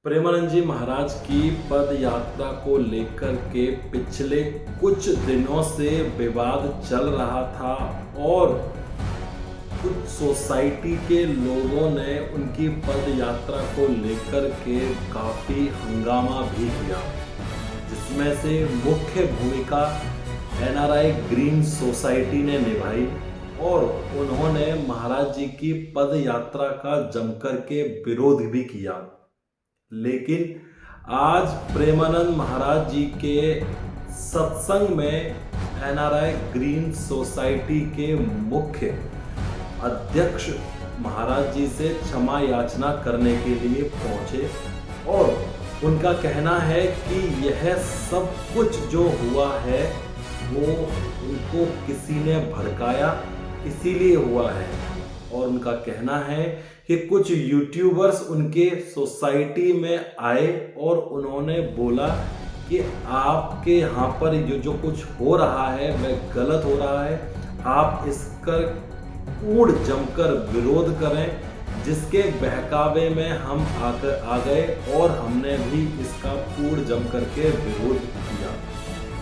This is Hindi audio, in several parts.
प्रेमानंद जी महाराज की पद यात्रा को लेकर के पिछले कुछ दिनों से विवाद चल रहा था और कुछ सोसाइटी के लोगों ने उनकी पद यात्रा को लेकर के काफ़ी हंगामा भी किया, जिसमें से मुख्य भूमिका एनआरआई ग्रीन सोसाइटी ने निभाई और उन्होंने महाराज जी की पद यात्रा का जमकर के विरोध भी किया। लेकिन आज प्रेमानंद महाराज जी के सत्संग में एनआरआई ग्रीन सोसाइटी के मुख्य अध्यक्ष महाराज जी से क्षमा याचना करने के लिए पहुंचे और उनका कहना है कि यह सब कुछ जो हुआ है वो उनको किसी ने भड़काया, इसीलिए हुआ है। और उनका कहना है कि कुछ यूट्यूबर्स उनके सोसाइटी में आए और उन्होंने बोला कि आपके यहाँ पर जो कुछ हो रहा है वह गलत हो रहा है, आप इसका कूड़ जमकर विरोध करें, जिसके बहकावे में हम आ गए और हमने भी इसका कूड़ जमकर के विरोध किया।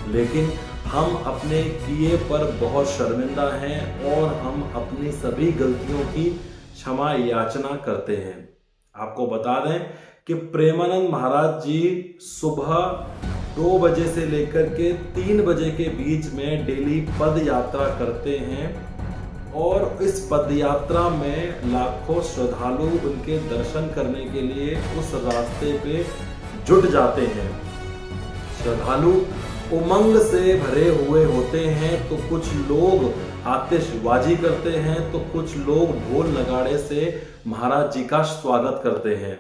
लेकिन हम अपने किए पर बहुत शर्मिंदा हैं और हम अपनी सभी गलतियों की क्षमा याचना करते हैं। आपको बता दें कि प्रेमानंद महाराज जी सुबह 2 बजे से लेकर के 3 बजे के बीच में डेली पद यात्रा करते हैं और इस पद यात्रा में लाखों श्रद्धालु उनके दर्शन करने के लिए उस रास्ते पे जुट जाते हैं। श्रद्धालु उमंग से भरे हुए होते हैं, तो कुछ लोग आतिशबाजी करते हैं, तो कुछ लोग ढोल नगाड़े से महाराज जी का स्वागत करते हैं।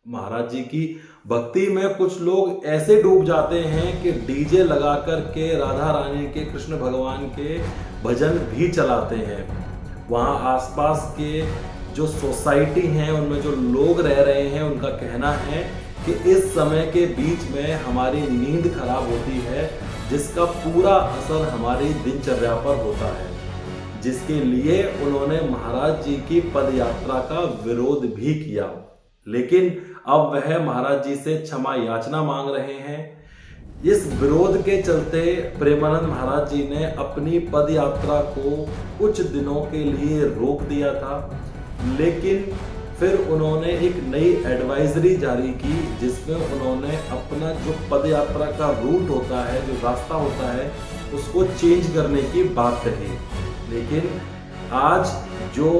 महाराज जी की भक्ति में कुछ लोग ऐसे डूब जाते हैं कि डीजे लगा कर के राधा रानी के, कृष्ण भगवान के भजन भी चलाते हैं। वहाँ आसपास के जो सोसाइटी हैं उनमें जो लोग रह रहे हैं उनका कहना है कि इस समय के बीच में हमारी नींद खराब होती है, जिसका पूरा असर हमारी दिनचर्या पर होता है, जिसके लिए उन्होंने महाराज जी की पद यात्रा का विरोध भी किया। लेकिन अब वह महाराज जी से क्षमा याचना मांग रहे हैं। इस विरोध के चलते प्रेमानंद महाराज जी ने अपनी पद यात्रा को कुछ दिनों के लिए रोक दिया था, लेकिन फिर उन्होंने एक नई एडवाइजरी जारी की, जिसमें उन्होंने अपना जो पद यात्रा का रूट होता है, जो रास्ता होता है, उसको चेंज करने की बात कही। लेकिन आज जो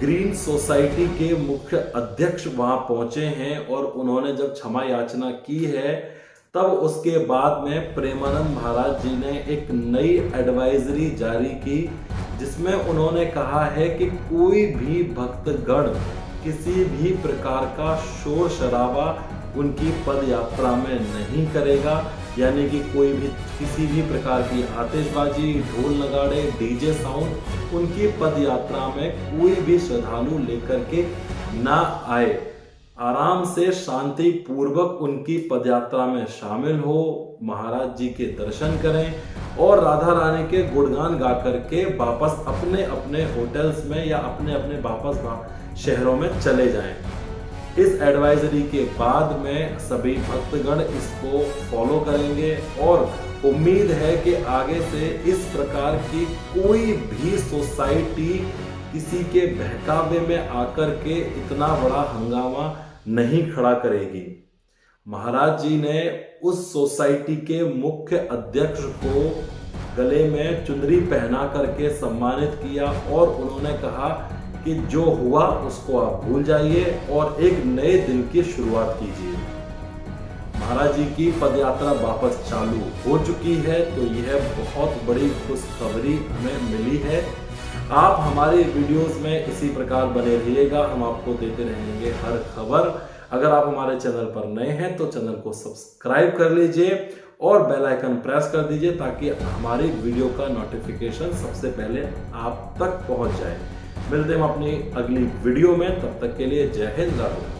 ग्रीन सोसाइटी के मुख्य अध्यक्ष वहां पहुंचे हैं और उन्होंने जब क्षमा याचना की है, तब उसके बाद में प्रेमानंद महाराज जी ने एक नई एडवाइजरी जारी की, जिसमें उन्होंने कहा है कि कोई भी भक्तगण किसी भी प्रकार का शोर शराबा उनकी पद यात्रा में नहीं करेगा, यानी कि कोई भी किसी भी प्रकार की आतिशबाजी, ढोल नगाड़े, डीजे साउंड उनकी पद यात्रा में कोई भी श्रद्धालु लेकर के ना आए। आराम से शांति पूर्वक उनकी पद यात्रा में शामिल हो, महाराज जी के दर्शन करें और राधा रानी के गुणगान गा करके वापस अपने अपने होटल्स में या अपने अपने वापस शहरों में चले जाएं। इस एडवाइजरी के बाद में सभी भक्तगण इसको फॉलो करेंगे और उम्मीद है कि आगे से इस प्रकार की कोई भी सोसाइटी किसी के बहकावे में आकर के इतना बड़ा हंगामा नहीं खड़ा करेगी। महाराज जी ने उस सोसाइटी के मुख्य अध्यक्ष को गले में चुनरी पहना करके सम्मानित किया और उन्होंने कहा कि जो हुआ उसको आप भूल जाइए और एक नए दिन की शुरुआत कीजिए। महाराज जी की पदयात्रा वापस चालू हो चुकी है, तो यह बहुत बड़ी खुशखबरी हमें मिली है। आप हमारे वीडियोस में इसी प्रकार बने रहिएगा, हम आपको देते रहेंगे हर खबर। अगर आप हमारे चैनल पर नए हैं तो चैनल को सब्सक्राइब कर लीजिए और बेल आइकन प्रेस कर दीजिए, ताकि हमारी वीडियो का नोटिफिकेशन सबसे पहले आप तक पहुंच जाए। मिलते हैं अपनी अगली वीडियो में, तब तक के लिए जय हिंद, राधे।